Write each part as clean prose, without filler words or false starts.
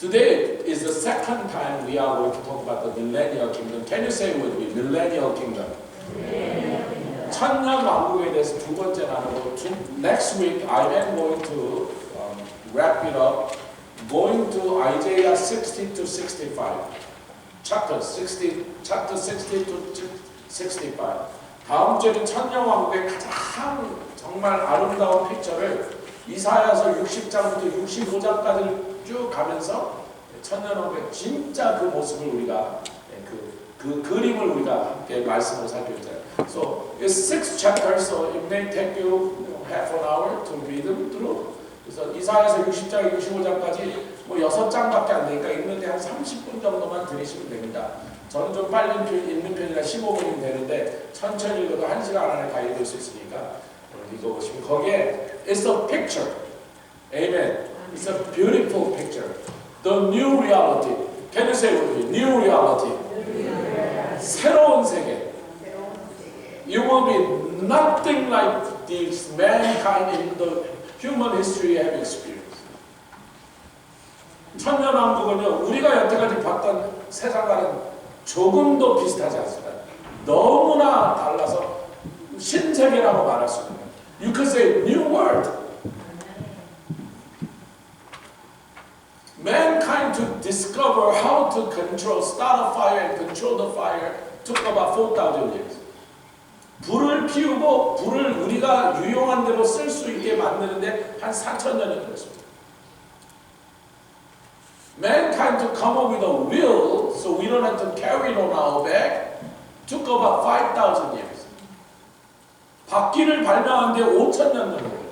Today is the second time we are going to talk about the millennial kingdom. Can you say with me, millennial kingdom? 천년 왕국에 대해서 두 번째 나누고 next week I am going to wrap it up, going to Isaiah 60 to 65, chapter 60 to 65. 다음 주에는 천년 왕국의 가장 정말 아름다운 픽처를 이사야서 60장부터 65장까지 쭉 가면서 천년 왕국의 진짜 그 모습을 우리가 그 그림을 우리가 함께 말씀을 살펴보자. So it's 6 chapters, so it may take you half an hour to read them through. 그래서 이사야서 60장, 65장까지 뭐 6장밖에 안 되니까 읽는데 한 30분 정도만 들으시면 됩니다. 저는 좀 빨리 읽는 편이라 15분이면 되는데 천천히 읽어도 1시간 안에 다 읽을 수 있으니까 읽어보시면 거기에 it's a picture. Amen. It's a beautiful picture. The new reality. Can you say with me? New reality. 새로운 세계. You will be nothing like this mankind in the human history have experienced. 천년왕국은요, 우리가 여태까지 봤던 세상과는 조금도 비슷하지 않습니다. 너무나 달라서 신세계라고 말할 수 있는. You could say new world. Mankind to discover how to control, start a fire and control the fire took about 4,000 years. 불을 피우고 불을 우리가 유용한 대로 쓸 수 있게 만드는데 한 4,000년이 걸렸습니다. Mankind to come up with a will so we don't have to carry it on our back took about 5,000 years. 바퀴를 발명하는데 5,000년 정도 걸렸어요.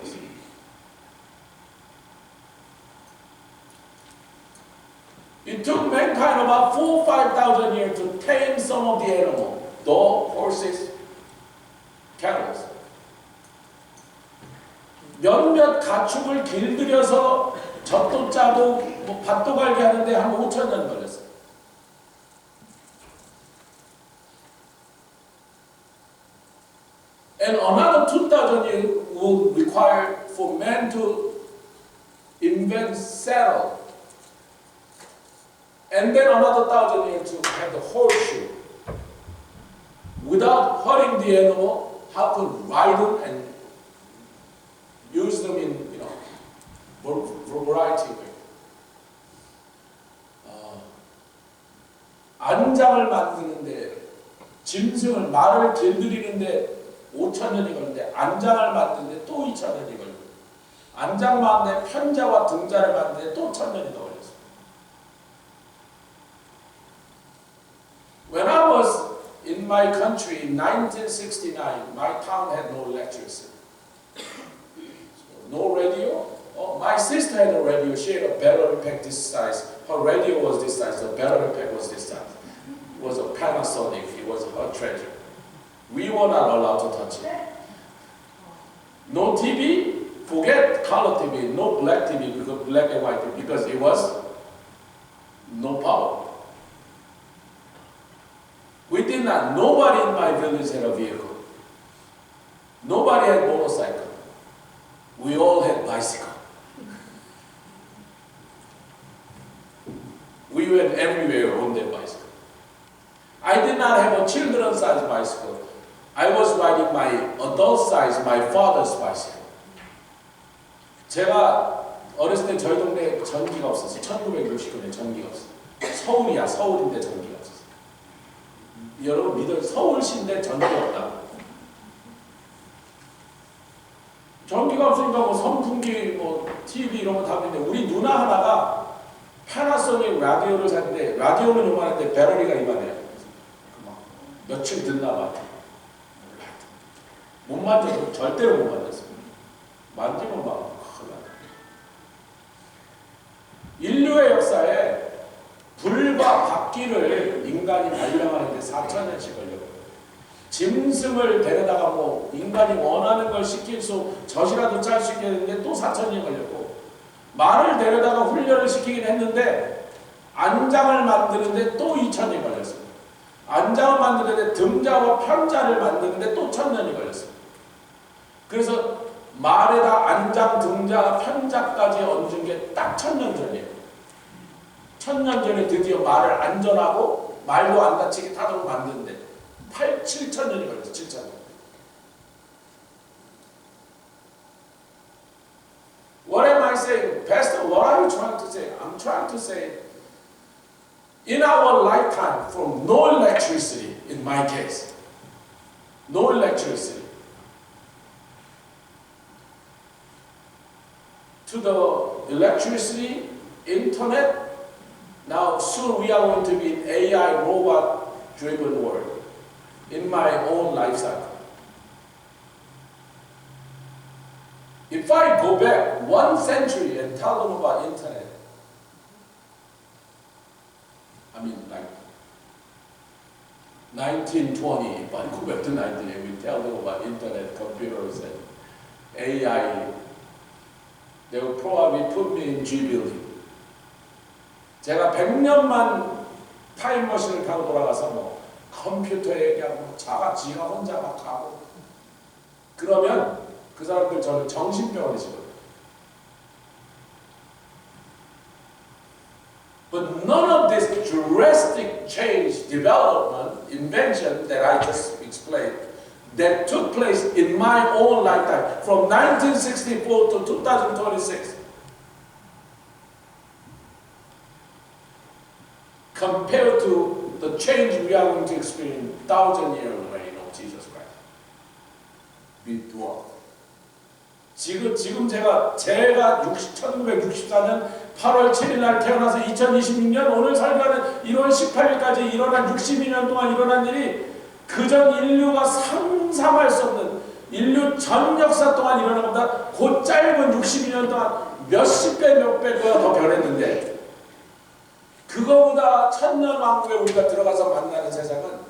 It took mankind about 4,000-5,000 years to tame some of the animals, dog, horses, cattle. 몇몇 가축을 길들여서 젖도 짜고 뭐 밭도 갈게 하는데 한 5,000년 걸렸어요. And another 2,000 years will require for man to invent saddle. And then another 1,000 years to have the horseshoe. Without hurting the animal, how to ride them and use them in, variety of ways. 안장을 만드는데, 짐승을, 말을 길들이는데 5,000년이 걸리는데, 안장을 만드는데 또 2,000년이 걸리고, 안장 만드는데 편자와 등자를 만드는데 또 1,000년이 더 걸렸어요. When I was in my country in 1969, my town had no electricity. No radio. Oh, my sister had a radio. She had a battery pack this size. Her radio was this size. The battery pack was this size. It was a Panasonic. It was her treasure. We were not allowed to touch it. No TV. Forget color TV. No black TV, because black and white TV, because it was no power. We did not. Nobody in my village had a vehicle. Nobody had motorcycle. We all had bicycle. We went everywhere on that bicycle. I did not have a children's-sized bicycle. I was riding my adult-sized, my father's bicycle. 제가 어렸을 때 저희 동네에 전기가 없었어요. 1969년 전기가 없었어요. 서울이야, 서울인데 전기가 없었어요. 여러분 믿어요. 서울시인데 전기가 없다. 전기가 없으니까 뭐 선풍기, 뭐 TV 이런 거 다 있는데 우리 누나 하나가 파나소닉 라디오를 샀는데 라디오는 요만한데 배터리가 이만해요. 막 며칠 듣나 봐. 못 만져서 절대로 못 만졌어요. 만지면 막 큰일 나. 인류의 역사에 불과 바퀴를 인간이 발명하는데 4,000년씩 걸렸고요. 짐승을 데려다가 뭐 인간이 원하는 걸 시킬 수 젖이라도 짤 수 있게 했는데 또 4,000년이 걸렸고, 말을 데려다가 훈련을 시키긴 했는데 안장을 만드는데 또 2,000년이 걸렸어요. 안장을 만드는데 등자와 편자를 만드는데 또 1,000년이 걸렸어요. 그래서 말에다 안장, 등자, 편자까지 얹은 게 딱 1,000년 전이에요. 1000년 전에 드디어 말을 안전하고 말도 안 다치게 타도록 만드는데 7,000년이 걸렸어. 7,000년. What am I saying? Pastor, what are you trying to say? I'm trying to say, in our lifetime, from no electricity, in my case, no electricity, to the electricity, internet, now soon we are going to be in AI robot-driven world, in my own life cycle. If I go back 1 century and tell them about internet, I mean like 1920, if I go back to 1980, we tell them about internet, computers, and AI, they will probably put me in G building. 제가 100년만 타임머신을 타고 돌아가서 뭐 컴퓨터 얘기하고 지가 혼자 막 하고 그러면 그 사람들 저는 정신병원에 집어요. But none of this drastic change, development, invention that I just explained, that took place in my own lifetime, from 1964 to 2026, compared to the change we are going to experience 1,000-year reign of Jesus Christ. We dwarf. 지금 제가 1964년 8월 7일 날 태어나서 2026년 오늘 설교하는 1월 18일까지 일어난 62년 동안 일어난 일이 그전 인류가 상상할 수 없는 인류 전 역사 동안 일어난 것보다 그 짧은 62년 동안 몇십 배, 몇 배가 더 변했는데 그거보다 천년 왕국에 우리가 들어가서 만나는 세상은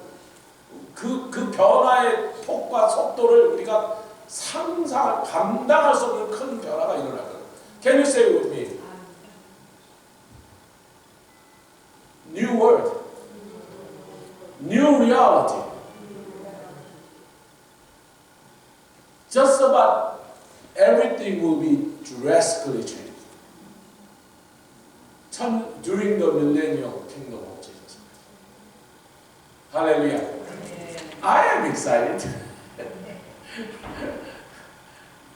그 변화의 폭과 속도를 우리가 감당할 수 없는 큰 변화가 일어나거든. Can you say it with me? New world, new reality. Just about everything will be drastically changed during the millennial kingdom of Jesus Christ. Hallelujah. I am excited.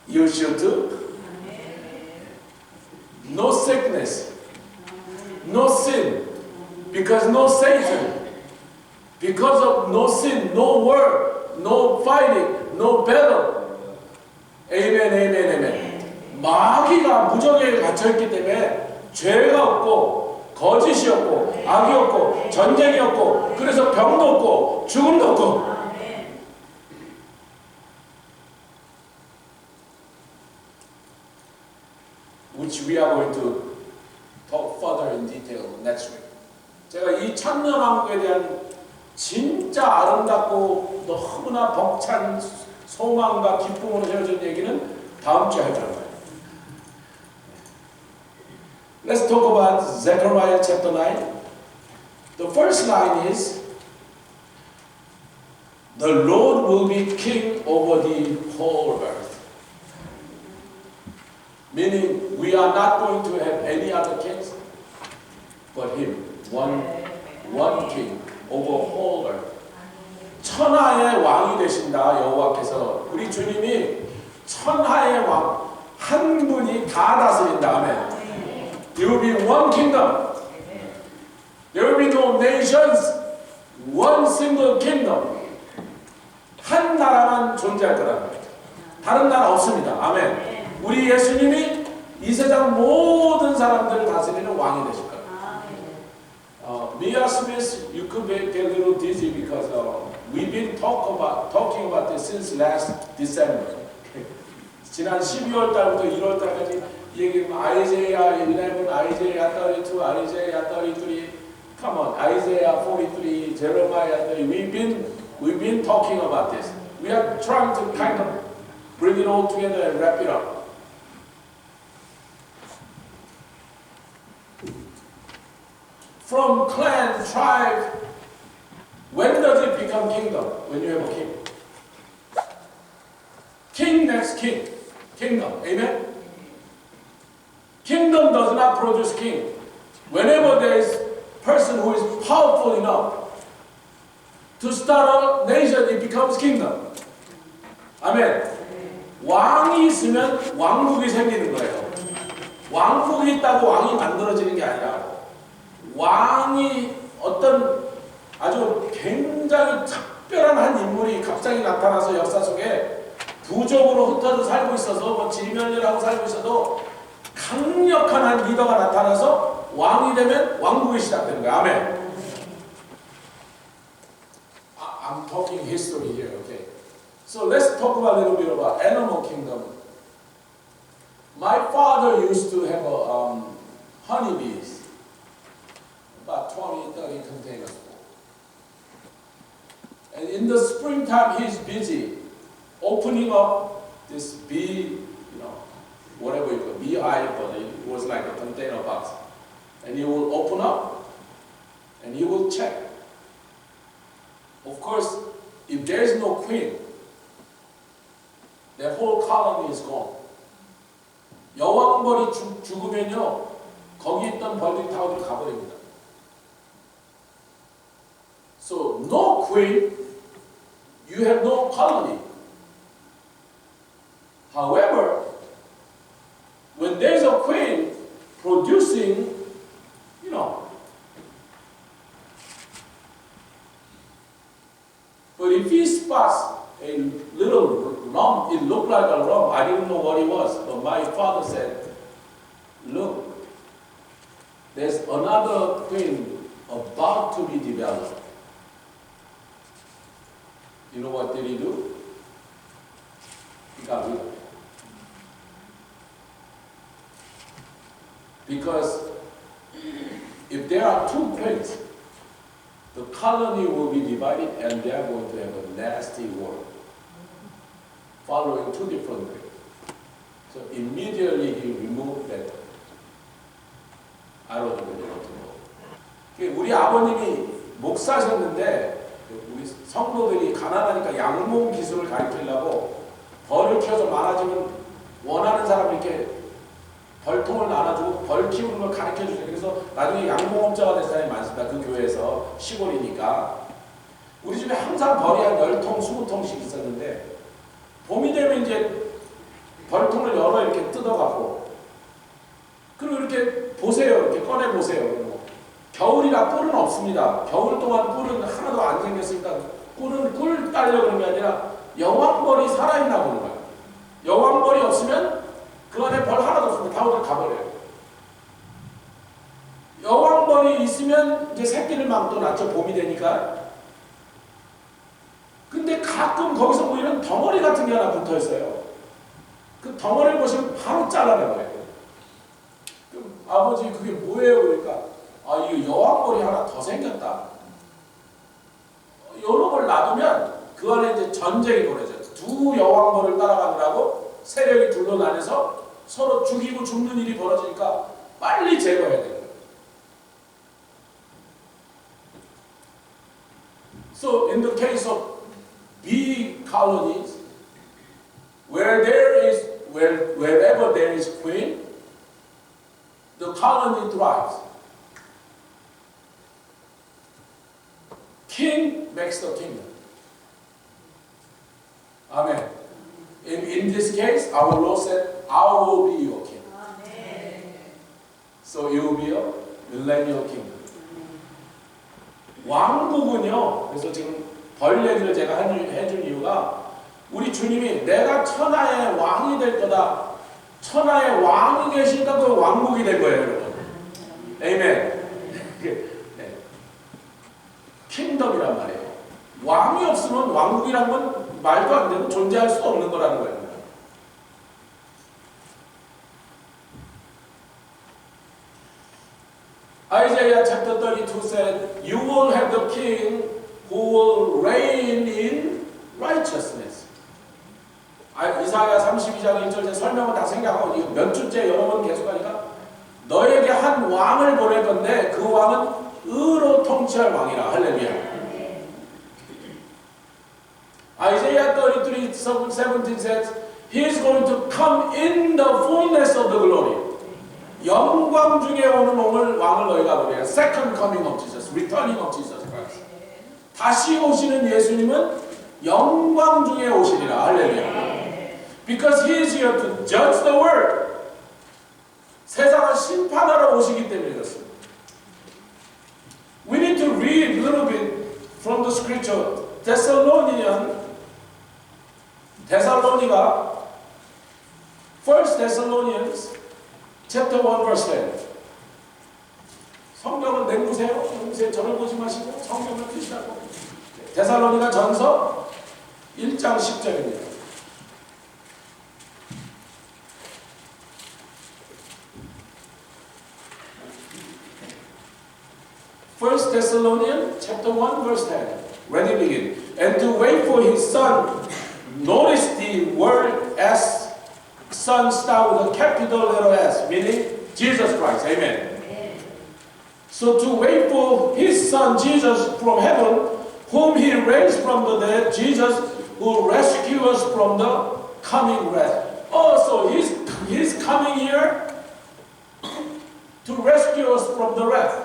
You should too. No sickness, no sin, because no Satan, because of no sin, no war, no fighting, no battle. Amen, amen, amen. 마귀가 무적에 갇혀있기 때문에 죄가 없고 거짓이 없고 악이 없고 전쟁이 없고 그래서 병도 없고 죽음도 없고 which we are going to talk further in detail next week. 제가 이 천년 왕국에 대한 진짜 아름답고 너무나 벅찬 소망과 기쁨으로 세워진 얘기는 다음 주에 할 거예요. Let's talk about Zechariah chapter 9. The first line is, the Lord will be king over the whole earth. Meaning, we are not going to have any other kings but Him. One king over whole earth. 천하의 왕이 되신다, 여호와께서. 우리 주님이 천하의 왕, 한 분이 다 다스린다. 아멘. There will be one kingdom. There will be no nations. One single kingdom. 한 나라만 존재할 거라는 거죠. 다른 나라 없습니다. 아멘. 우리 예수님이 이 세상 모든 사람들을 다스리는 왕이 되실 거예요. Mia Smith, you could get a little dizzy because we've been talking about this since last December. 지난 12월 달부터 1월 달까지 얘기하면 Isaiah 11, Isaiah 32, Isaiah 33, come on, Isaiah 43, Jeremiah 30. We've been talking about this. We are trying to kind of bring it all together and wrap it up. From clan, tribe, when does it become kingdom? When you have a king. King next king. Kingdom. Amen? Kingdom does not produce king. Whenever there is a person who is powerful enough to start a nation, it becomes kingdom. 아멘. 왕이 있으면 왕국이 생기는 거예요. 왕국이 있다고 왕이 만들어지는 게 아니라 왕이 어떤 아주 굉장히 특별한 한 인물이 갑자기 나타나서 역사 속에 부족으로 흩어져 살고 있어서 뭐 질면이라고 살고 있어도 강력한 한 리더가 나타나서 왕이 되면 왕국이 시작되는 거야. 아멘. I'm talking history here, okay? So let's talk about a little bit about animal kingdom. My father used to have honeybees, about 20, 30 containers full. And in the springtime, he's busy opening up this bee, whatever you call it, beehive, but it was like a container box. And he will open up and he will check. Of course, if there is no queen, the whole colony is gone. 여왕벌이 죽으면요, 거기 있던 벌들이 다 어디로 가버립니다. So, no queen, you have no colony. However, when there's a queen producing, but if he spots a little lump, it looked like a lump, I didn't know what it was, but my father said, look, there's another queen about to be developed. You know what did he do? He got rid of it. Because if there are two queens, the colony will be divided and they are going to have a nasty war, following two different ways. So immediately he removed that out of the world. 우리 아버님이 목사셨는데 우리 성도들이 가난하니까 양봉 기술을 가르치려고 벌을 키워서 많아지면 원하는 사람 이렇게 벌통을 나눠주고 벌 키우는 걸 가르쳐주세요. 그래서 나중에 양봉업자가 된 사람이 많습니다. 그 교회에서 시골이니까. 우리 집에 항상 벌이 한 10통, 20통씩 있었는데 봄이 되면 이제 벌통을 열어 이렇게 뜯어가고 그리고 이렇게 보세요. 이렇게 꺼내보세요. 겨울이라 꿀은 없습니다. 겨울 동안 꿀은 하나도 안 생겼으니까 꿀 따려고 그런 게 아니라 여왕벌이 살아있나 보는 거예요. 여왕벌이 없으면 그 안에 벌 하나도 없습니다. 다 어디 가버려요. 여왕벌이 있으면 이제 새끼를 막 또 낳죠. 봄이 되니까. 근데 가끔 거기서 뭐 이런 덩어리 같은 게 하나 붙어 있어요. 그 덩어리를 보시면 바로 잘라내버려요. 그럼 아버지 그게 뭐예요? 그러니까 이거 여왕벌이 하나 더 생겼다. 여러 걸 놔두면 그 안에 이제 전쟁이 벌어져요. 두 여왕벌을 따라가느라고 세력이 둘로 나뉘어서 서로 죽이고 죽는 일이 벌어지니까 빨리 제거해야 돼요. So in the case of bee colonies, wherever there is queen, the colony thrives. King makes the kingdom. Amen. In this case, our Lord said, I will be your king. Amen. So you will be a millennial kingdom. 왕국은요, 그래서 지금 벌 얘기를 제가 해준 이유가 우리 주님이 내가 천하의 왕이 될 거다. 천하의 왕이 계시니까 그 왕국이 될 거예요, 여러분. 에이멘. 네. 킹덤이란 말이에요. 왕이 없으면 왕국이란 건 말도 안 되고 존재할 수 없는 거라는 거예요. Isaiah chapter 32 said, you will have the king who will reign in righteousness. 이사야 32장 1절에 설명을 다 생략하고 이거 몇 주째 여러 번 계속하니까 너에게 한 왕을 보낼 건데 그 왕은 의로 통치할 왕이라. 할렐루야. Isaiah 33:17 says, He is going to come in the fullness of the glory. 영광 중에 오는 왕을 너희가 보리라. Second coming of Jesus, returning of Jesus Christ. 다시 오시는 예수님은 영광 중에 오시리라. 할렐루야. Because he is here to judge the world. 세상을 심판하러 오시기 때문에 그렇습니다. We need to read a little bit from the scripture. 데살로니가 First Thessalonians chapter 1 verse 10. 성경을 내보세요. 저를 보지 마시고 성경을 드시라고. 데살로니가 전서 1장 10절입니다. First Thessalonians chapter 1 verse 10. Ready, begin. And to wait for his son. Notice the word S. Son start with a capital letter S, meaning Jesus Christ. Amen. So to wait for his son Jesus from heaven, whom he raised from the dead, Jesus who rescue us from the coming wrath. Oh, so he's coming here to rescue us from the wrath.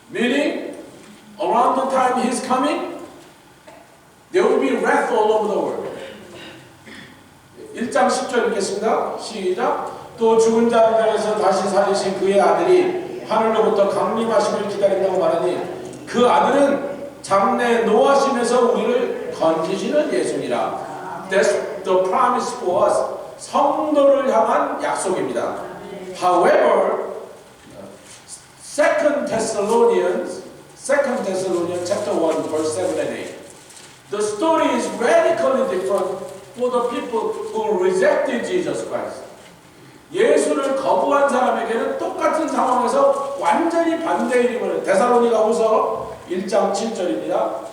Meaning, around the time he's coming, there will be wrath all over the world. 1장 10절 읽겠습니다. 시작. 또 죽은 자 중에서 다시 살리신 그의 아들이 하늘로부터 강림하심을 기다린다고 말하니 그 아들은 장래 노하심에서 우리를 건지시는 예수니라. That's the promise for us. 성도를 향한 약속입니다. However, Second Thessalonians chapter 1 verse 7 and 8. The story is radically different for the people who rejected Jesus Christ. 예수를 거부한 사람에게는 똑같은 상황에서 완전히 반대의 일임을 데살로니가후서 1장 7절입니다.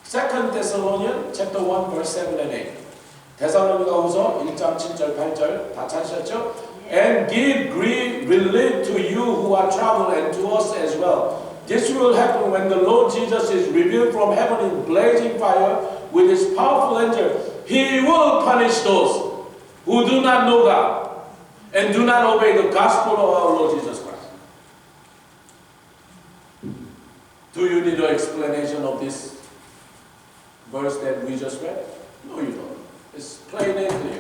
Second Thessalonians chapter 1 verse 7 and 8. 데살로니가후서 1장 7절 8절 다 찾으셨죠? And give great relief to you who are troubled and to us as well. This will happen when the Lord Jesus is revealed from heaven in blazing fire with his powerful angel. He will punish those who do not know God and do not obey the gospel of our Lord Jesus Christ. Do you need an explanation of this verse that we just read? No, you don't. It's plain and clear.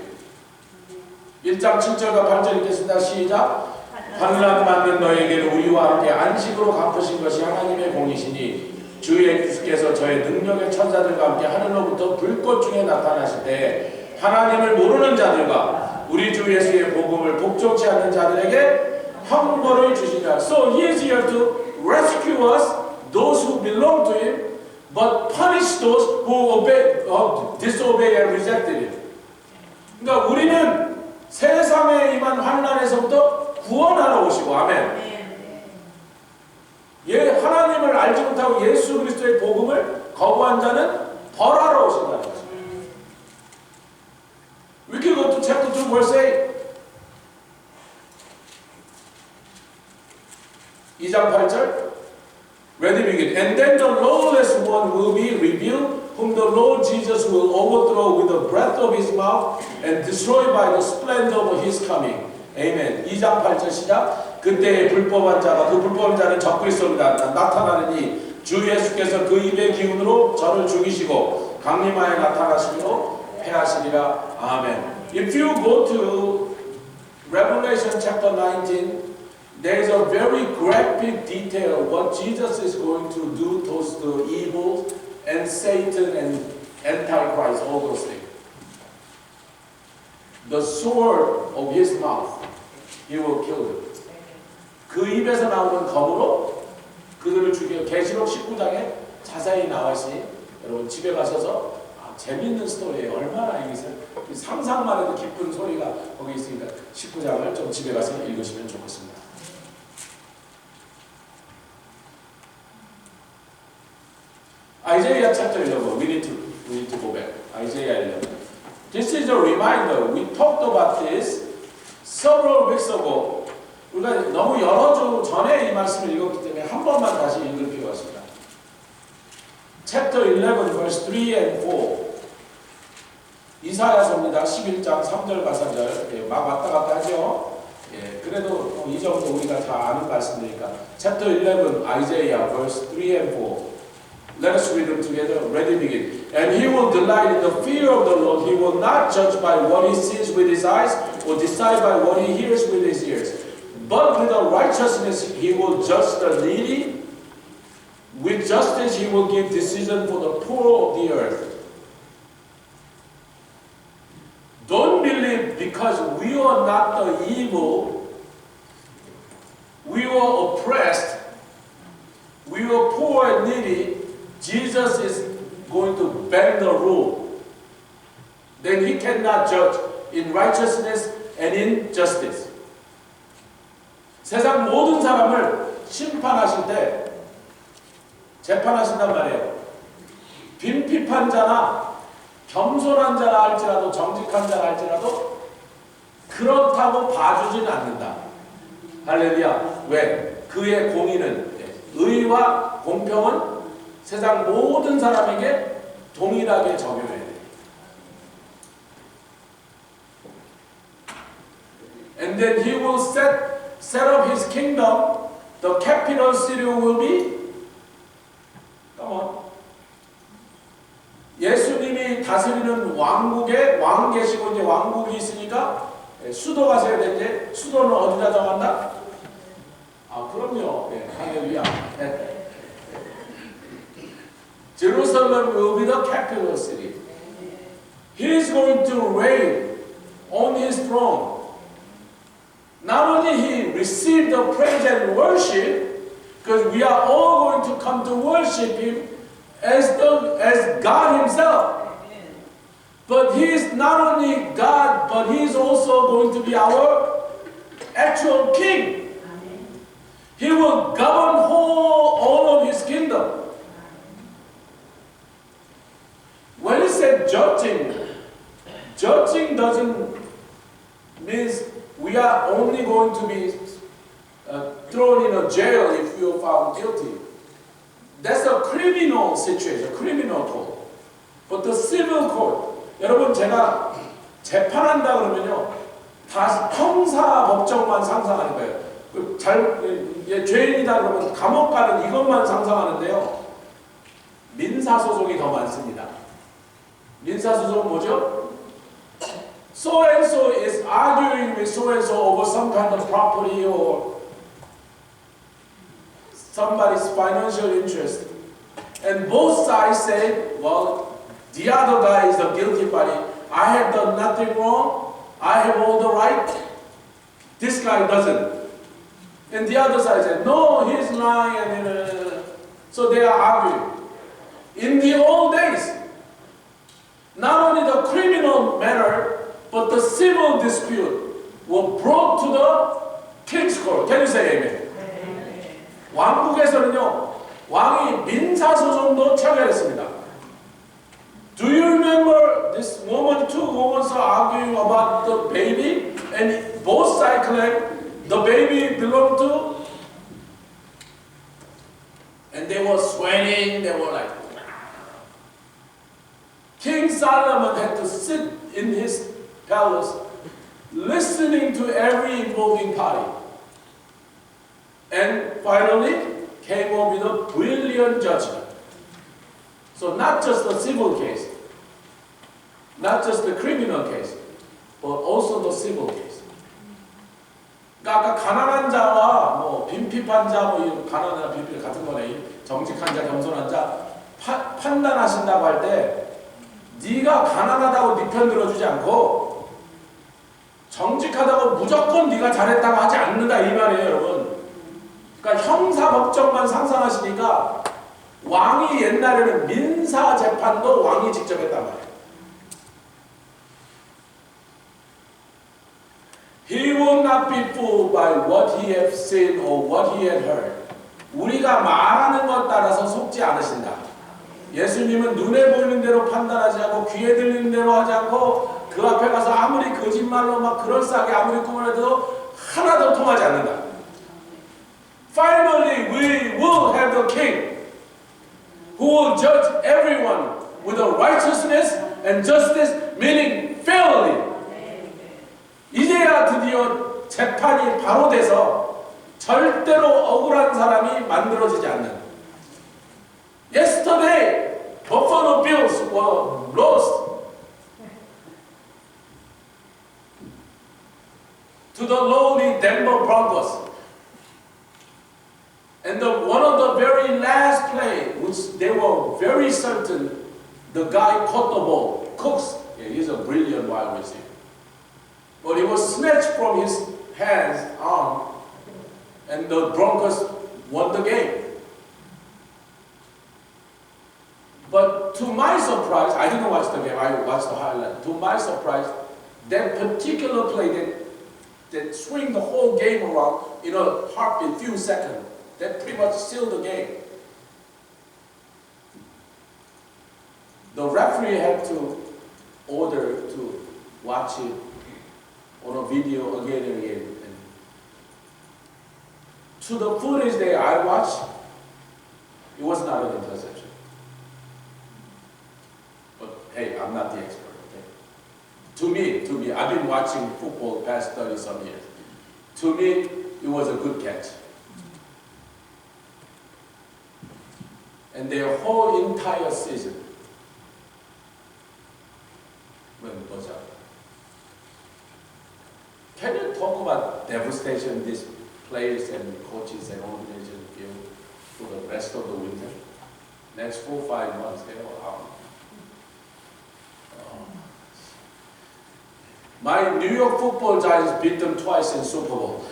1장 7절과 8절 읽겠습니다. 시작. 환난 받는 너에게는 우리와 함께 안식으로 갚으신 것이 하나님의 공이시니 주 예수께서 저의 능력의 천사들과 함께 하늘로부터 불꽃 중에 나타나실 때 하나님을 모르는 자들과 우리 주 예수의 복음을 복종치 않는 자들에게 형벌을 주시니라. So he is here to rescue us, those who belong to him, but punish those who disobey and rejected him. 그러니까 우리는 세상에 임한 환난에서부터 구원하러 오시고, 아멘. 하나님을 알지 못하고 예수 그리스도의 복음을 거부한 자는 벌하러 오신다는 거죠. We can go to chapter 2 verse 8. 2장 8절. Ready, begin. And then the lawless one will be revealed, whom the Lord Jesus will overthrow with the breath of his mouth and destroy by the splendor of his coming. Amen. 2장 8절 시작. 그때의 불법한 자가 그 불법한 자는 적그리스도입니다. 나타나느니 주 예수께서 그 입의 기운으로 저를 죽이시고 강림하여 나타나시므로 패하시리라. 아멘. If you go to Revelation chapter 19, there is a very graphic detail what Jesus is going to do towards the evil and Satan and Antichrist, all those things. The sword of his mouth, he will kill them. 그 입에서 나오는 검으로 그들을 죽여. 계시록 19장에 자세히 나와 있으니 여러분 집에 가셔서 재밌는 스토리예요. 얼마나 이게 상상만 해도 기쁜 소리가 거기 있으니까 19장을 좀 집에 가서 읽으시면 좋겠습니다. Isaiah chapter 11. We need to go back. Isaiah 11. This is a reminder. We talked about this several weeks ago. 우리가 너무 여러 주 전에 이 말씀을 읽었기 때문에 한 번만 다시 읽을 필요가 있습니다. Chapter 11, verse 3 and 4. 이사야서입니다. 11장 3절과 4절. 막 왔다 갔다 하죠. 예, 그래도 이 정도 우리가 다 아는 말씀이니까. Chapter 11, Isaiah, verse 3 and 4. Let us read them together. Ready, begin. And he will delight in the fear of the Lord. He will not judge by what he sees with his eyes or decide by what he hears with his ears. But with the righteousness he will judge the needy. With justice he will give decision for the poor of the earth. Don't believe because we are not the evil, we were oppressed, we were poor and needy, Jesus is going to bend the rule. Then he cannot judge in righteousness and in justice. 세상 모든 사람을 심판하실 때 재판하신단 말이에요. 빈핍한 자나 겸손한 자라 할지라도 정직한 자라 할지라도 그렇다고 봐주지는 않는다. 할렐루야. 왜? 그의 공의는 의와 공평은 세상 모든 사람에게 동일하게 적용해야 돼. And then he will set up his kingdom. The capital city will be. Come on. 예수님이 다스리는 왕국에 왕 계시고 이제 왕국이 있으니까 수도가 세야 되는데 수도는 어디다 정한다? 아 그럼요. 할렐루야. Jerusalem will be the capital city. He is going to reign on his throne. Not only he received the praise and worship, because we are all going to come to worship him as God himself. But he is not only God, but he is also going to be our actual king. He will govern all of his kingdom. When he said judging doesn't mean we are only going to be thrown in a jail if we are found guilty. That's a criminal situation, criminal court. But the civil court, 여러분 제가 재판한다 그러면요, 다 형사 법정만 상상하는 거예요. 죄인이다 그러면 감옥 가는 이것만 상상하는데요. 민사 소송이 더 많습니다. 민사 소송은 뭐죠? So and so is arguing with so and so over some kind of property or somebody's financial interest. And both sides say, well, the other guy is the guilty party. I have done nothing wrong. I have all the right. This guy doesn't. And the other side said, no, he's lying. So they are arguing. In the old days, not only the criminal matter, but the civil dispute were brought to the king's court. Can you say amen? 왕국에서는요, 왕이 민사소송도 처리했습니다. Do you remember this woman, two women are arguing about the baby, and both sides claim the baby belonged to, and they were sweating, they were like, King Solomon had to sit in his palace listening to every involving party. And finally came up with a brilliant judgment. So not just the civil case, not just the criminal case, but also the civil case. 그러니까 아까 가난한 자와 뭐 빈핍한 자, 뭐 가난한 빈핍 같은 거네. 정직한 자, 겸손한 자 판단하신다고 할 때 네가 가난하다고 네 편 들어주지 않고 정직하다고 무조건 네가 잘했다고 하지 않는다 이 말이에요, 여러분. 그러니까 형사 법정만 상상하시니까 왕이 옛날에는 민사 재판도 왕이 직접 했단 말이에요. He will not be fooled by what he has seen or what he had heard. 우리가 말하는 것 따라서 속지 않으신다. 예수님은 눈에 보이는 대로 판단하지 않고 귀에 들리는 대로 하지 않고 그 앞에 가서 아무리 거짓말로 막 그럴싸하게 아무리 꿈을 해도 하나도 통하지 않는다. Finally, we will have the king who will judge everyone with a righteousness and justice, meaning fairly. 이제야 드디어 재판이 바로 돼서 절대로 억울한 사람이 만들어지지 않는. Yesterday, Buffalo Bills were lost to the lowly Denver Broncos. And one of the very last play, which they were very certain the guy caught the ball. Cooks, yeah, he's a brilliant wide receiver. But it was snatched from his hands, arm, and the Broncos won the game. But to my surprise, I didn't watch the game, I watched the highlight. To my surprise, that particular play that swing the whole game around in a heartbeat, few seconds, that pretty much sealed the game. The referee had to order to watch it on a video again and again. And to the footage that I watched, it was not an interception. But hey, I'm not the expert, okay? To me, I've been watching football the past 30-some years. To me, it was a good catch. And their whole entire season, can you talk about devastation these players and coaches and organizations feel for the rest of the winter? Next 4 or 5 months, they were out. My New York Football Giants beat them twice in Super Bowl.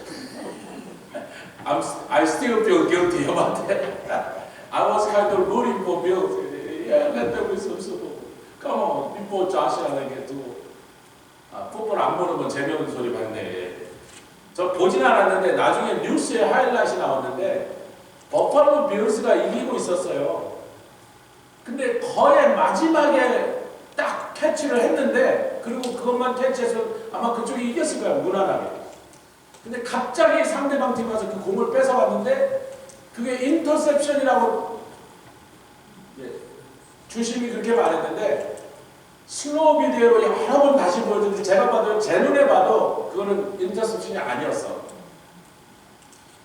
I still feel guilty about that. I was kind of rooting for Bills. Yeah, let them win some Super Bowl. Come on, before Josh Allen get to. 풋볼 안 보는 건 재미없는 소리 봤네. 저 보진 않았는데 나중에 뉴스에 하이라이트가 나왔는데 버팔로 빌스가 이기고 있었어요. 근데 거의 마지막에 딱 캐치를 했는데 그리고 그것만 캐치해서 아마 그쪽이 이겼을 거예요. 무난하게. 근데 갑자기 상대방 팀 가서 그 공을 뺏어왔는데 그게 인터셉션이라고 주심이 그렇게 말했는데 슬로우 비디오로 여러 번 다시 보여줬는데 제가 봐도 제 눈에 봐도 그거는 인터셉션이 아니었어.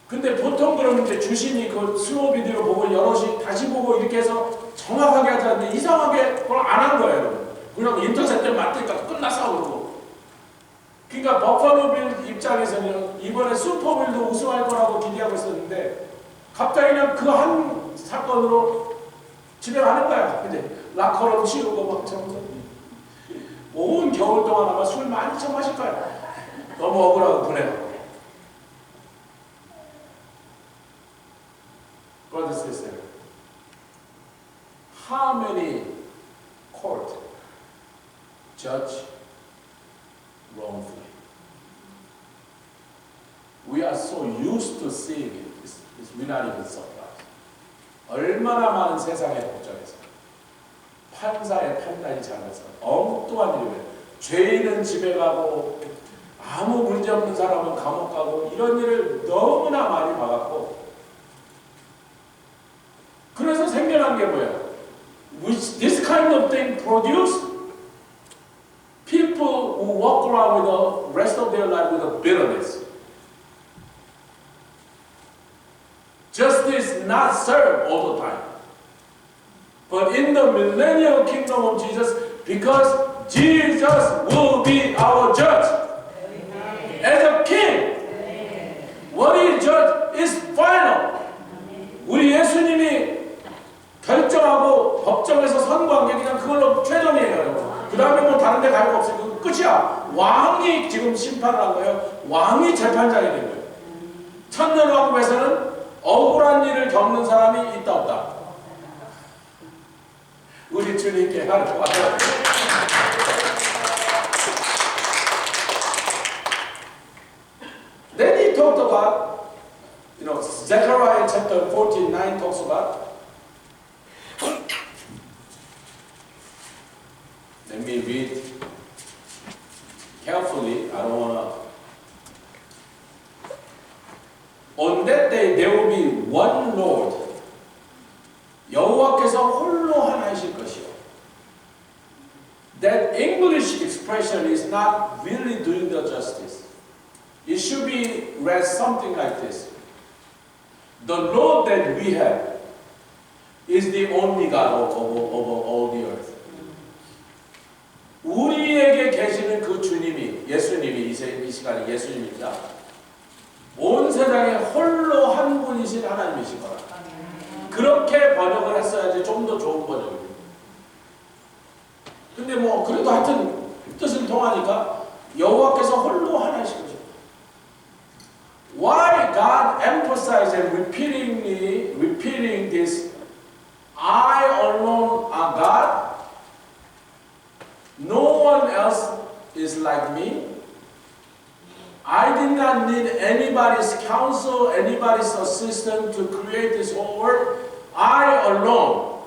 근데 보통 그러면 이제 주심이 그 슬로우 비디오 보고 여럿이 다시 보고 이렇게 해서 정확하게 하자는데 이상하게 그걸 안 한 거예요. 그냥 인터셉션 맞으니까 끝났어 그러고. 그러니까 버팔로 빌 입장에서는 이번에 슈퍼볼도 우승할 거라고 기대하고 있었는데 갑자기 그냥 그 한 사건으로 집에 가는 거야. 근데 라커룸 치우고 막 정도. 온 겨울 동안 아마 술 많이 처마실 거야. 너무 억울하고 그래요. Brothers and sisters, how many court judge wrongfully? We are so used to seeing it. We're not even surprised. 얼마나 많은 세상의 법정에서 판사의 판단이 작아서 엉뚱한 일이에요. 죄인은 집에 가고 아무 문제 없는 사람은 감옥 가고 이런 일을 너무나 많이 봐갖고 그래서 생겨난 게 뭐예요? This kind of thing produce people who walk around with the rest of their life with a bitterness. Justice not served all the time. But in the millennial kingdom of Jesus, because Jesus will be our judge. Amen. As a king, amen. What he judge is final. Amen. 우리 예수님이 결정하고 법정에서 선고한 게 그냥 그걸로 최종이에요. 그 다음에 뭐 다른 데 갈 거 없어요. 그거 끝이야. 왕이 지금 심판을 한 거예요. 왕이 재판장이 된 거예요. 천년왕국에서는 억울한 일을 겪는 사람이 있다 없다. 우리 주님께 하는 것 같아요. Then he talked about, Zechariah chapter 14:9 talks about. Let me read carefully. I don't want to. On that day there will be one Lord. 여호와께서 홀로 하나이실 것이요. That English expression is not really doing the justice. it should be read something like this. The Lord that we have is the only God over all the earth. 우리에게 계시는 그 주님이, 예수님이, 이 시간에 예수님입니다. 온 세상에 홀로 한 분이신 하나님이신 거라. 그렇게 번역을 했어야지 좀 더 좋은 번역입니다. 근데 뭐 그래도 하여튼 뜻은 통하니까 여호와께서 홀로 하나이신 거죠. Why God emphasized and repeating this, I alone are God, no one else is like me. I did not need anybody's counsel, anybody's assistance to create this whole world. I alone.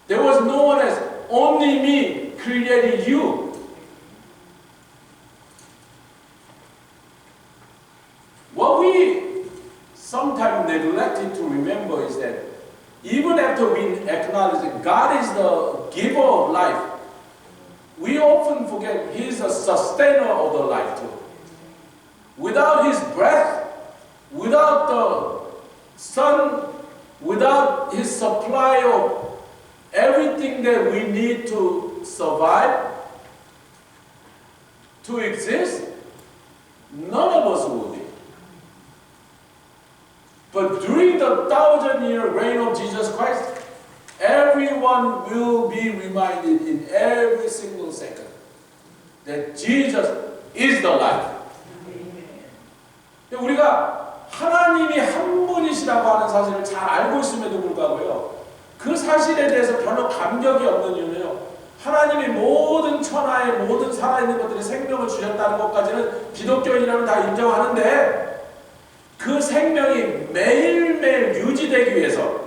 There was no one else. Only me created you. What we sometimes neglected to remember is that even after we acknowledge that God is the giver of life, we often forget He is a sustainer of the life too. Without His breath, without the sun, without His supply of everything that we need to survive, to exist, none of us would be. But during the 1,000-year reign of Jesus Christ, everyone will be reminded in every single second that Jesus is the life. 우리가 하나님이 한 분이시라고 하는 사실을 잘 알고 있음에도 불구하고요, 그 사실에 대해서 별로 감격이 없는 이유는요, 하나님이 모든 천하의 모든 살아있는 것들이 생명을 주셨다는 것까지는 기독교인이라면 다 인정하는데, 그 생명이 매일매일 유지되기 위해서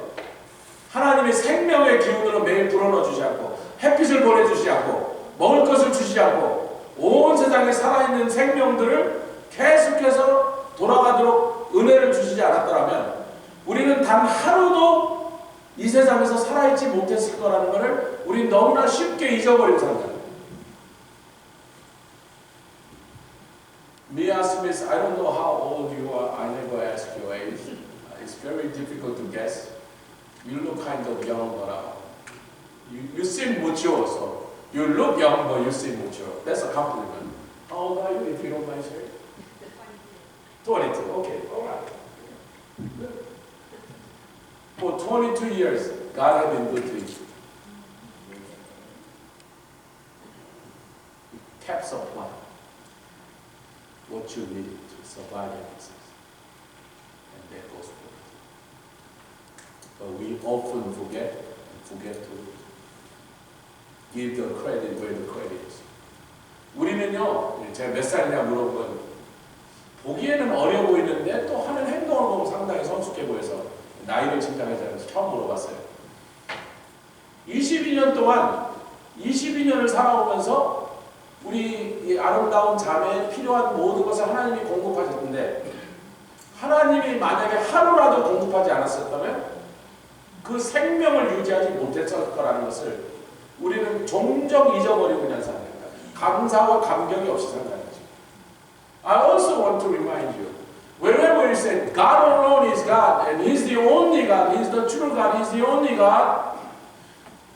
하나님이 생명의 기운으로 매일 불어넣어 주지 않고, 햇빛을 보내주지 않고, 먹을 것을 주지 않고, 온 세상에 살아있는 생명들을 계속해서 돌아가도록 은혜를 주시지 않았더라면 우리는 단 하루도 이 세상에서 살아있지 못했을 거라는 것을 우리는 너무나 쉽게 잊어버리고 산다. Mia Smith, I don't know how old you are. I never asked your age. It's very difficult to guess. You look kind of young, but you seem mature. So you look young, but you seem mature. That's a compliment. How old are you, if you don't mind sharing? 22. Okay, all right. For 22 years, God has been good to you. He kept supplying what you needed to survive and exist. And that goes forward. But we often forget to give the credit where the credit is. 우리는요, 제가 몇 살이냐 물어보면 보기에는 어려 보이는데 또 하는 행동을 보면 상당히 성숙해 보여서 나이를 짐작하지 않아서 처음 물어봤어요. 22년 동안 22년을 살아오면서 우리 이 아름다운 자매에 필요한 모든 것을 하나님이 공급하셨는데, 하나님이 만약에 하루라도 공급하지 않았었다면 그 생명을 유지하지 못했을 거라는 것을 우리는 종종 잊어버리고 그냥 사는 겁니다. 감사와 감격이 없이 산다는 거죠. I also want to remind you, wherever you say God alone is God and He's the only God, He's the true God, He's the only God,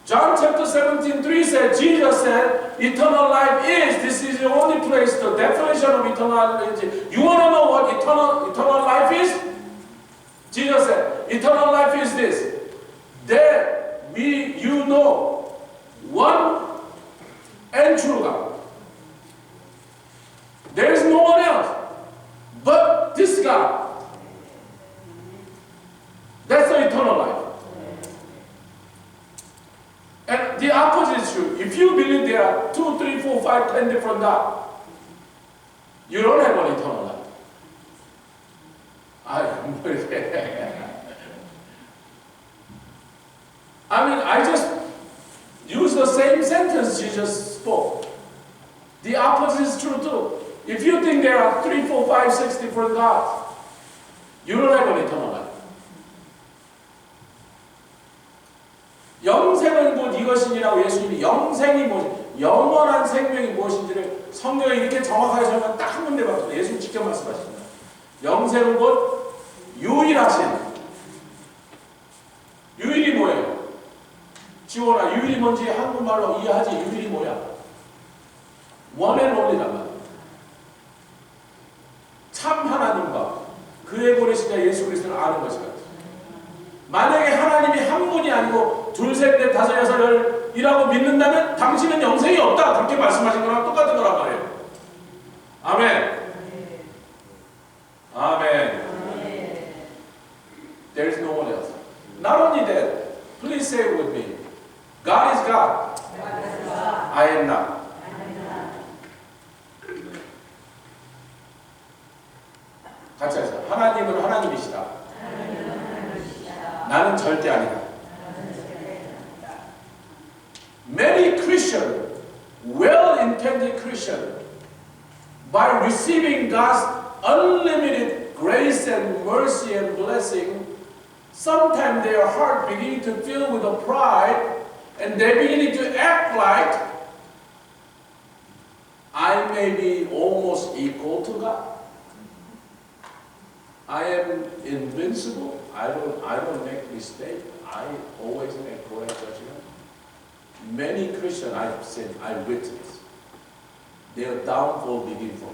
John chapter 17:3 said, Jesus said, eternal life is, this is the only place, the definition of eternal life is. You want to know what eternal life is? Jesus said, eternal life is this, that you know one and true God. There is no one else but this God. That's the eternal life. And the opposite is true. If you believe there are 2, 3, 4, 5, 10 different gods, you don't have an eternal life. I mean, I just use the same sentence Jesus spoke. The opposite is true too. If you think there are 3, 4, 5, 6 different gods, you don't have an eternal life. 영생은 곧 이것이니라고 예수님이 영생이 뭐지? 영원한 생명이 무엇인지를 성경에 이렇게 정확하게 설명 딱 한 군데 봤거든요. 예수님 직접 말씀하십니다. 영생은 곧 유일하신. 유일이 뭐예요? 지원아, 유일이 뭔지 한국말로 이해하지? 유일이 뭐야? 원 앤 온리란 말이야. 참 하나님과 그의 보내신 예수 그리스도를 아는 것이다. 만약에 하나님이 한 분이 아니고 둘, 셋, 넷, 다섯, 여섯, 열이라고 믿는다면 당신은 영생이 없다. 그렇게 말씀하신 거랑 똑같은 거란 말이에요. 아멘. 아멘. There is no one else. Not only that, please say it with me. God is God. I am not. 같이 하세요. 하나님은 하나님이시다. 나는 절대 아니다. Many Christians, well-intended Christians, by receiving God's unlimited grace and mercy and blessing, sometimes their heart begins to fill with a pride, and they begin to act like I may be almost equal to God. I am invincible. I don't make mistakes. I always make correct judgment. Many Christians I've seen, I witnessed, their downfall begins from.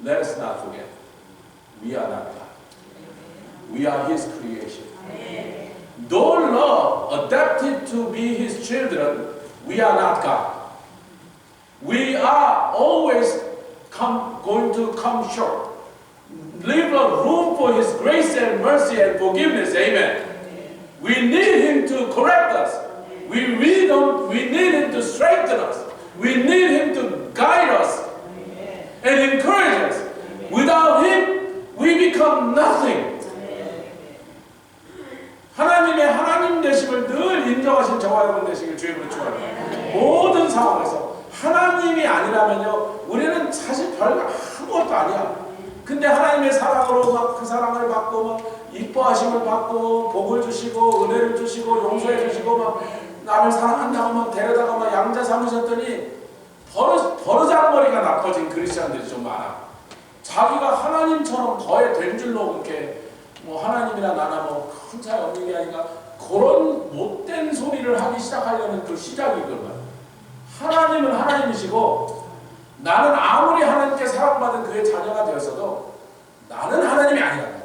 Let us not forget, we are not God. We are His creation. Though love adapted to be His children, we are not God. We are always going to come short. Leave a room for His grace and mercy and forgiveness. Amen. We need Him to correct us. We need Him to strengthen us. We need Him to guide us and encourage us. Without Him, we become nothing. 하나님의 하나님 되심을 늘 인정하신 저와 여러분 되시길 주님으로 축원합니다. 모든 상황에서 하나님이 아니라면요, 우리는 사실 별거 아무것도 아니야. 근데 하나님의 사랑으로 막 그 사랑을 받고 막 이뻐하심을 받고 복을 주시고 은혜를 주시고 용서해 주시고 막 나를 사랑한다고 막 데려다가 막 양자 삼으셨더니 버르장머리가 나빠진 그리스도인들이 좀 많아. 자기가 하나님처럼 거의 된 줄로 이렇게 뭐 하나님이나 나나 뭐 큰 차이 없는 게 아니라 그런 못된 소리를 하기 시작하려는 그 시작이거든. 하나님은 하나님이시고 나는 아무리 하나님께 사랑받은 그의 자녀가 되었어도 나는 하나님이 아니란 말이야.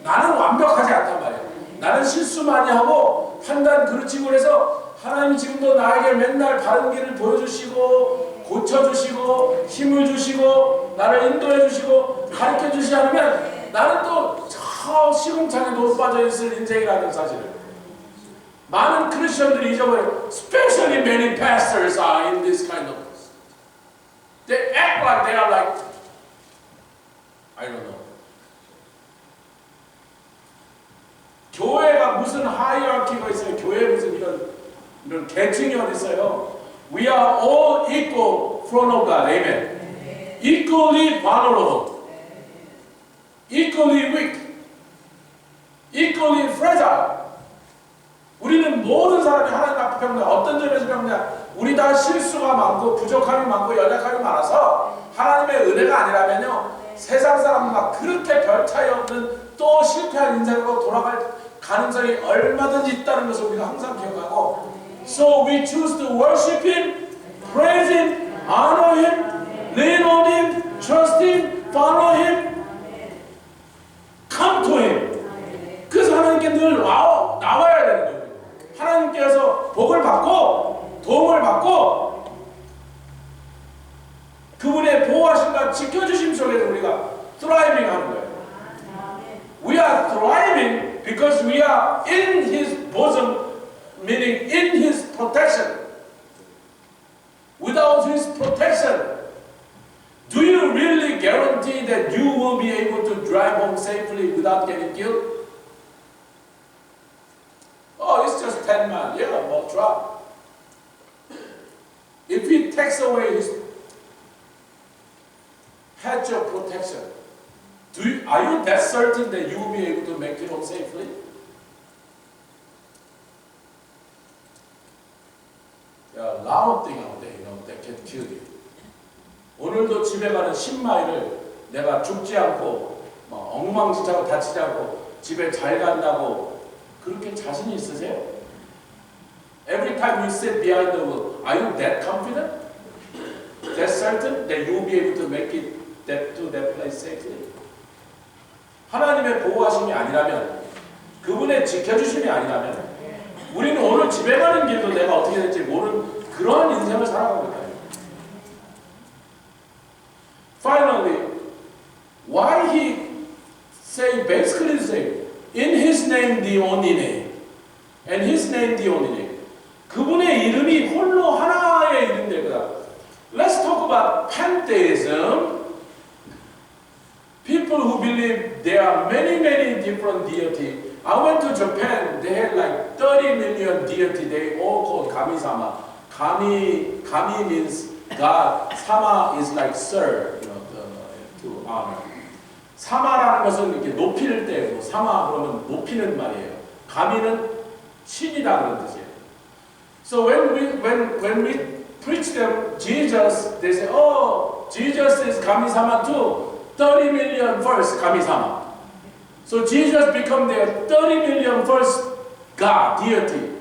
나는 완벽하지 않단 말이야. 나는 실수 많이 하고 판단 그르치고 해서 하나님 지금도 나에게 맨날 바른 길을 보여주시고 고쳐주시고 힘을 주시고 나를 인도해 주시고 가르쳐 주시지 않으면 나는 또 저 시궁창에 놓여 빠져 있을 인생이라는 사실을 많은 크리스천들이 잊어버려요. Especially many pastors are in this kind of. They act like they are like, I don't know. 교회가 무슨 하이어키가 있어요? 교회 무슨 이런 계층이 어디 있어요? We are all equal front of God. Amen. Equally vulnerable. Equally weak. Equally fragile. 우리는 모든 사람이 하나님 앞에 병냐. 어떤 점에서 병냐? 우리 다 실수가 많고 부족함이 많고 연약함이 많아서 하나님의 은혜가 아니라면요, 세상 사람은 막 그렇게 별 차이 없는 또 실패한 인생으로 돌아갈 가능성이 얼마든지 있다는 것을 우리가 항상 기억하고, So we choose to worship Him, praise Him, honor Him, lean on Him, trust Him, follow Him, come to Him. 그래서 하나님께 늘 나와야 되는 거예요. 하나님께서 복을 받고 도움을 받고 그분의 보호하심과 지켜주심 속에서 우리가 thriving 하는 거예요. We are thriving because we are in His bosom, meaning in His protection. Without His protection, do you really guarantee that you will be able to drive home safely without getting killed? Oh, it's just 10 miles. Yeah, well, try. If He takes away His hedge of protection, are you that certain that you will be able to make it home safely? 야, loud thing out there, that can kill you. 오늘도 집에 가는 10마일을 내가 죽지 않고 엉망진창으로 다치지 않고 집에 잘 간다고 그렇게 자신이 있으세요? Every time you sit behind the wheel, are you that confident? That certain that you will be able to make it to that place safely? 하나님의 보호하심이 아니라면, 그분의 지켜주심이 아니라면, 우리는 오늘 집에 가는 길도 내가 어떻게 될지 모르는 그런 인생을 살아가고 있다. Finally, why he basically say, in his name the only name, and his name the only name. 그분의 이름이 홀로 하나의 이름입니다. Let's talk about pantheism. People who believe there are many different deities. I went to Japan. They had like 30 million deities. They all called Kami-sama. Kami means God. Sama is like sir, to honor. 사마라는 것은 이렇게 높일 때, 사마 그러면 높이는 말이에요. 가미는 신이다 그런 뜻이에요. So when we preach them Jesus, they say, oh, Jesus is Kami-sama too. 30 million first Kami-sama. So Jesus become their 30 million first God, deity.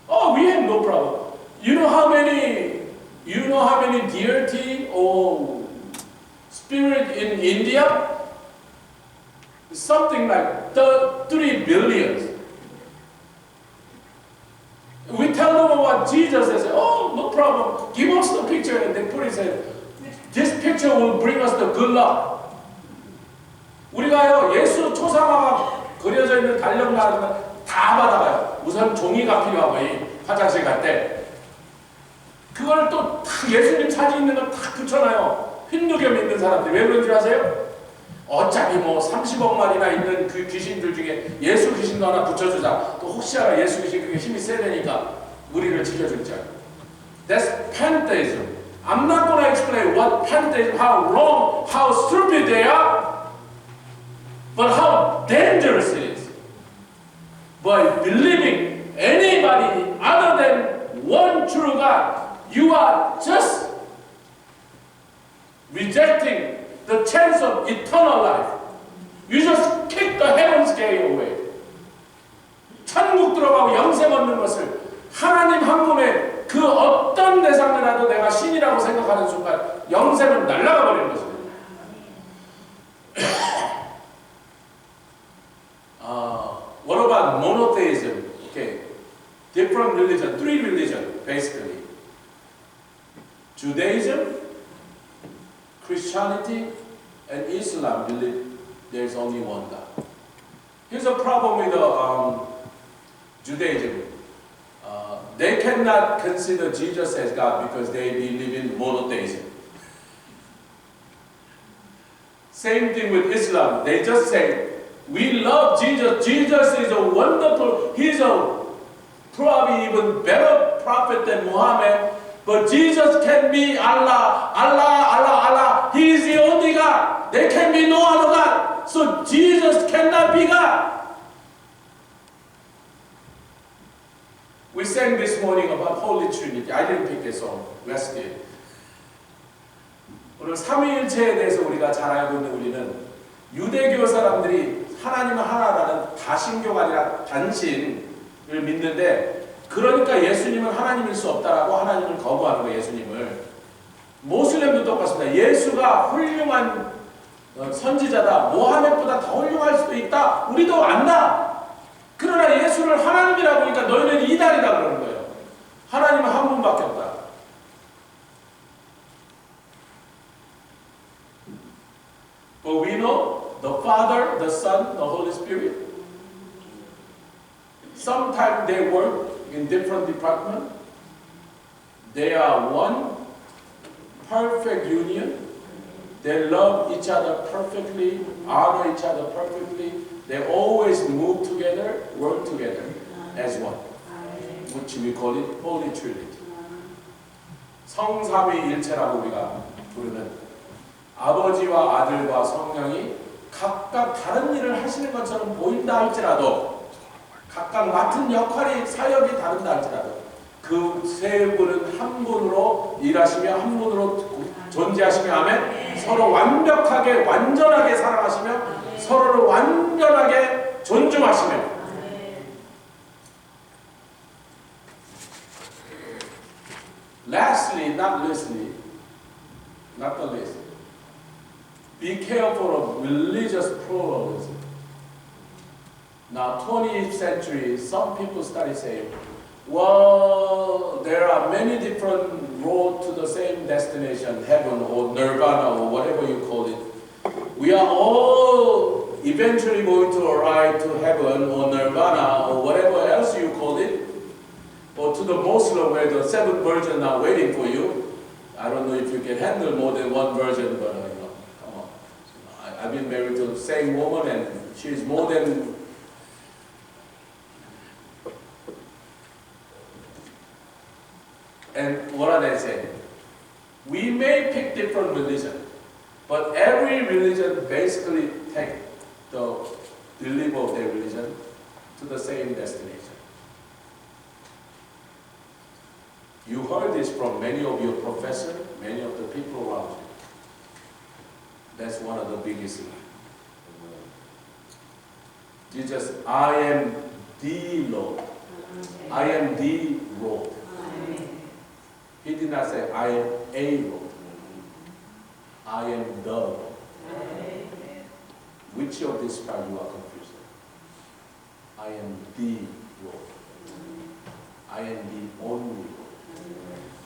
Oh, we have no problem. You know how many deity or spirit in India? Something like 3 billion. We tell them about Jesus, they say, oh, no problem. Give us the picture, and they put it, say, this picture will bring us the good luck. 우리가요, 예수 초상화가 그려져 있는 달력만 다 받아가요. 우선 종이가 필요하고, 화장실 갈 때. 그걸 또 예수님 사진 있는 거 다 붙여놔요. 힌두교 믿는 사람들이. 왜 그런 줄 아세요? 어차피 30억 마리나 있는 그 귀신들 중에 예수 귀신도 하나 붙여주자. 또 혹시나 예수 귀신 그게 힘이 세다니까 우리를 지켜주자. That's pantheism. I'm not going to explain what pantheism, how wrong, how stupid they are, but how dangerous it is. By believing anybody other than one true God, you are just rejecting the chance of eternal life. You just kick the heaven's gate away. 천국 들어가고 영생 얻는 것을 하나님 한 분의 그 어떤 대상이라도 내가 신이라고 생각하는 순간 영생은 날아가 버리는 것입니다. What about monotheism? Okay, different religion, 3 religions basically. Judaism, Christianity, and Islam believe there is only one God. Here's a problem with Judaism. They cannot consider Jesus as God because they believe in monotheism. Same thing with Islam. They just say, we love Jesus. Jesus is a wonderful, he's a probably even better prophet than Muhammad. But Jesus can be Allah, Allah, Allah, Allah. He is the only God. There can be no other God. So Jesus cannot be God. We sang this morning about Holy Trinity. I didn't pick this song. Wes did. 오늘 삼위일체에 대해서 우리가 잘 알고 있는 우리는 유대교 사람들이 하나님은 하나라는 다신교가 아니라 단신을 믿는데 그러니까 예수님은 하나님일 수 없다라고 하나님을 거부하는 거예요. 예수님을. 모슬렘도 똑같습니다. 예수가 훌륭한 선지자다. 모하멧보다 더 훌륭할 수도 있다. 우리도 안다. 그러나 예수를 하나님이라고 하니까 너희는 이단이다 그러는 거예요. 하나님은 한 분밖에 없다. But we know the Father, the Son, the Holy Spirit. Sometimes they work in different departments. They are one perfect union. They love each other perfectly, honor each other perfectly. They always move together, work together as one, which we call it Holy Trinity. 성삼위일체라고 우리가 부르는 아버지와 아들과 성령이 각각 다른 일을 하시는 것처럼 보인다 할지라도 각각 맡은 역할이 사역이 다른다 할지라도 그 세 분은 한 분으로 일하시며 한 분으로 존재하시며 아멘. 서로 완벽하게 완전하게 사랑하시며 서로를 완전하게 존중하시며. Lastly, not leastly, not the least, be careful of religious pluralism. Now, 20th century, some people started saying, well, there are many different roads to the same destination, heaven or nirvana or whatever you call it. We are all eventually going to arrive to heaven or nirvana or whatever else you call it, or to the Muslim where the 7 virgins are waiting for you. I don't know if you can handle more than 1 virgin, but come on. I've been married to the same woman and she's more than. And what are they saying? We may pick different religion, but every religion basically take the deliver of their religion to the same destination. You heard this from many of your professors, many of the people around you. That's one of the biggest lies. Jesus, I am the Lord. I am the Lord. He did not say, I am a Lord. I am the Lord. Which of these five you are confused? I am the Lord. I am the only Lord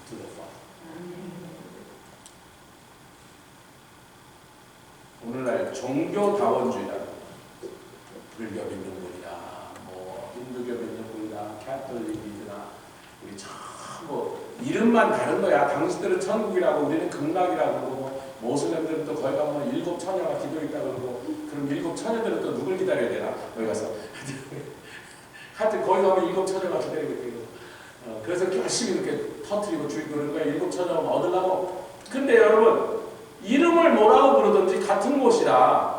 to the Father. 오늘날 종교다원주의다. 불교 믿는분이다, 뭐 힌두교 믿는분이다, 캐톨릭이나 우리 전부 이름만 다른 거야. 당신들은 천국이라고 우리는 극락이라고 그러고 모슬렘들은 또 거기 가면 7 처녀가 기도 있다고 그러고 그럼 7 처녀들은 또 누굴 기다려야 되나? 거기 가서 하여튼 거기 가면 7 처녀가 기다리고 그래서 열심히 이렇게 터뜨리고 죽이고 그러는 거야. 7 처녀가 얻으려고. 근데 여러분 이름을 뭐라고 부르든지 같은 곳이다.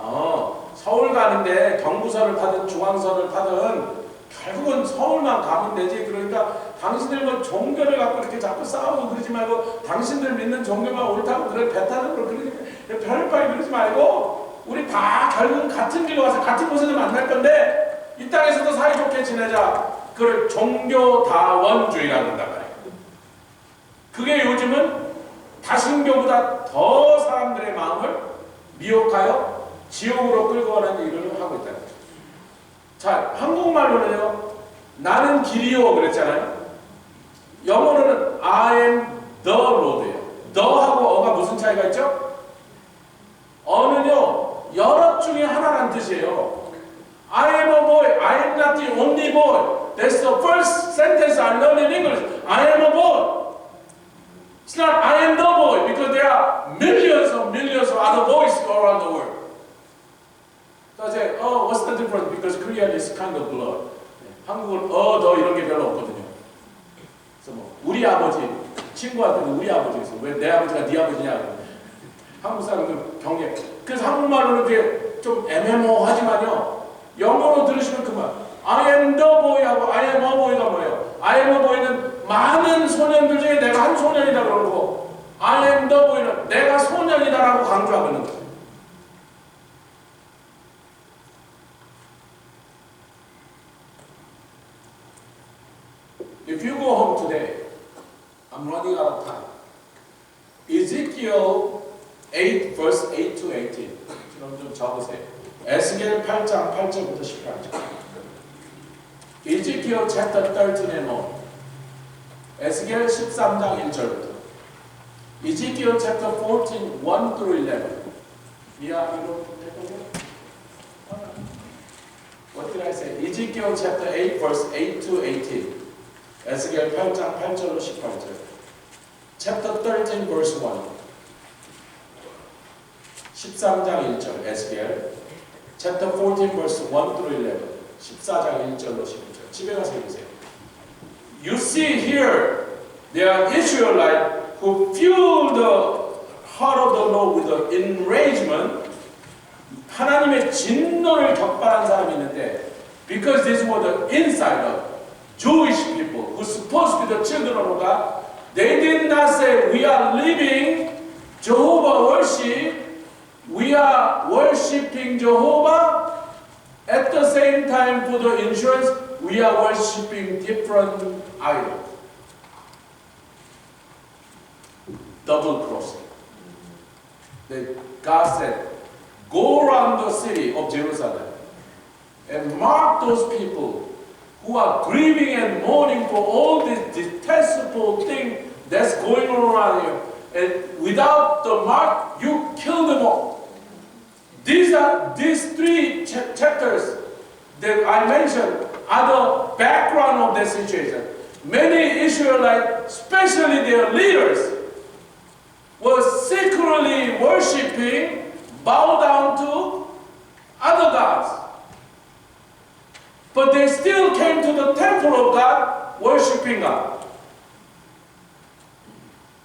서울 가는데 경부선을 타든 중앙선을 타든 결국은 서울만 가면 되지. 그러니까 당신들은 종교를 갖고 이렇게 자꾸 싸우고 그러지 말고 당신들 믿는 종교가 옳다고 그래 배 타는 걸 그러지 별바위 그러지 말고 우리 다 결국은 같은 길로 가서 같은 곳에서 만날 건데 이 땅에서도 사이좋게 지내자. 그걸 종교다원주의라고 한단 말이에요. 그게 요즘은 다신교보다 더 사람들의 마음을 미혹하여 지옥으로 끌고 가는 일을 하고 있다는 거죠. 자, 한국말로는요, 나는 길이요 그랬잖아요. 영어로는 I am the Lord예요. the하고 어가 무슨 차이가 있죠? 어는요, 여러 중에 하나라는 뜻이에요. I am a boy. I am not the only boy. That's the first sentence I learned in English. I am a boy. It's not I am the boy because there are millions of other boys around the world. So I say, oh, what's the difference? Because Korean is kind of blurred. 한국은 너 이런 게 별로 없거든요. 그래서 뭐 우리 아버지 친구한테도 우리 아버지에서 왜 내 아버지가 네 아버지냐? 한국 사람들 경계. 그래서 한국말로는 그게 좀 애매모호하지만요. 영어로 들으시면 그만. I am the boy하고 I am a boy가 뭐예요? I am a boy는 많은 소년들 중에 내가 한 소년이다 그러고 I am the boy는 내가 소년이다라고 강조하고 있는 거예요. If you go home today, I'm running out of time. Ezekiel 8 verse 8 to 18. 그럼 좀 적으세요. 에스겔 8장 8절부터 18절. Ezekiel chapter 13 and on. 에스겔 13장 1절부터. Ezekiel chapter 14 1 through 11. Yeah, you don't take over? What did I say? Ezekiel chapter 8 verse 8 to 18. 에스겔 8장 8절로 18절. Chapter 13 verse 1. 13장 1절 에스겔. Chapter 14 verse 1 through 11. 14장 1절로 15절. 집에 가서 읽으세요. You see here, there are Israelites who fuel the heart of the Lord with the enragement. 하나님의 진노를 격발한 사람이 있는데, because this was the inside of Jewish people who supposed to be the children of God, they did not say we are living Jehovah worship, we are worshiping Jehovah. At the same time, for the insurance, we are worshiping different idols. Double crossing. God said, go around the city of Jerusalem and mark those people who are grieving and mourning for all this detestable thing that's going on around here. And without the mark, you kill them all. These three chapters that I mentioned are the background of that situation. Many Israelites, especially their leaders, were secretly worshiping, bow down to other gods. But they still came to the temple of God, worshiping God.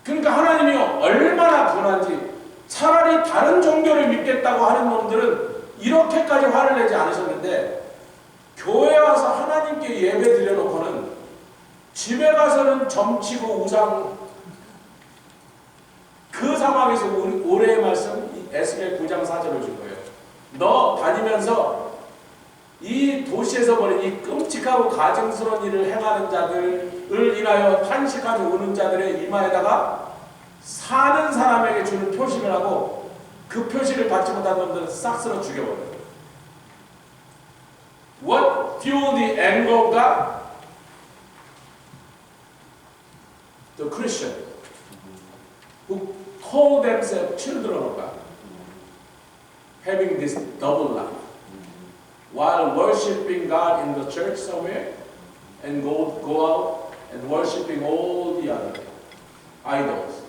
그러니까 하나님이 얼마나 분한지, 차라리 다른 종교를 믿겠다고 하는 놈들은 이렇게까지 화를 내지 않으셨는데, 교회 와서 하나님께 예배 드려놓고는 집에 가서는 점치고 우상, 그 상황에서 올해의 말씀 에스겔 9장 4절을 준 거예요. 너 다니면서 이 도시에서 벌인 이 끔찍하고 가증스러운 일을 행하는 자들을 인하여 탄식하며 우는 자들의 이마에다가 사는 사람에게 주는 표식을 하고 그 표식을 받지 못한 놈들은 싹 쓸어 죽여버려요. What fueled the anger of God? The Christian who call themselves children of God, having this double life. While worshiping God in the church somewhere, and go out and worshiping all the other idols.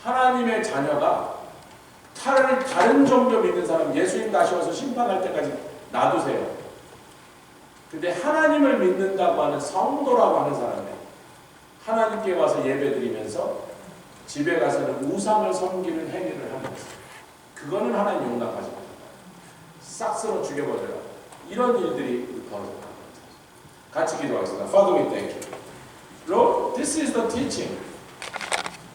하나님의 자녀가 차라리 다른 종교 믿는 사람, 예수님 다시 와서 심판할 때까지 놔두세요. 근데 하나님을 믿는다고 하는 성도라고 하는 사람이 하나님께 와서 예배드리면서 집에 가서는 우상을 섬기는 행위를 하는 거예요. 그거는 하나님 용납하지 못합니다. 싹 쓸어 죽여버려요. 이런 일들이 벌어집니다. 같이 기도하겠습니다. Father, we thank you. Lord, this is the teaching.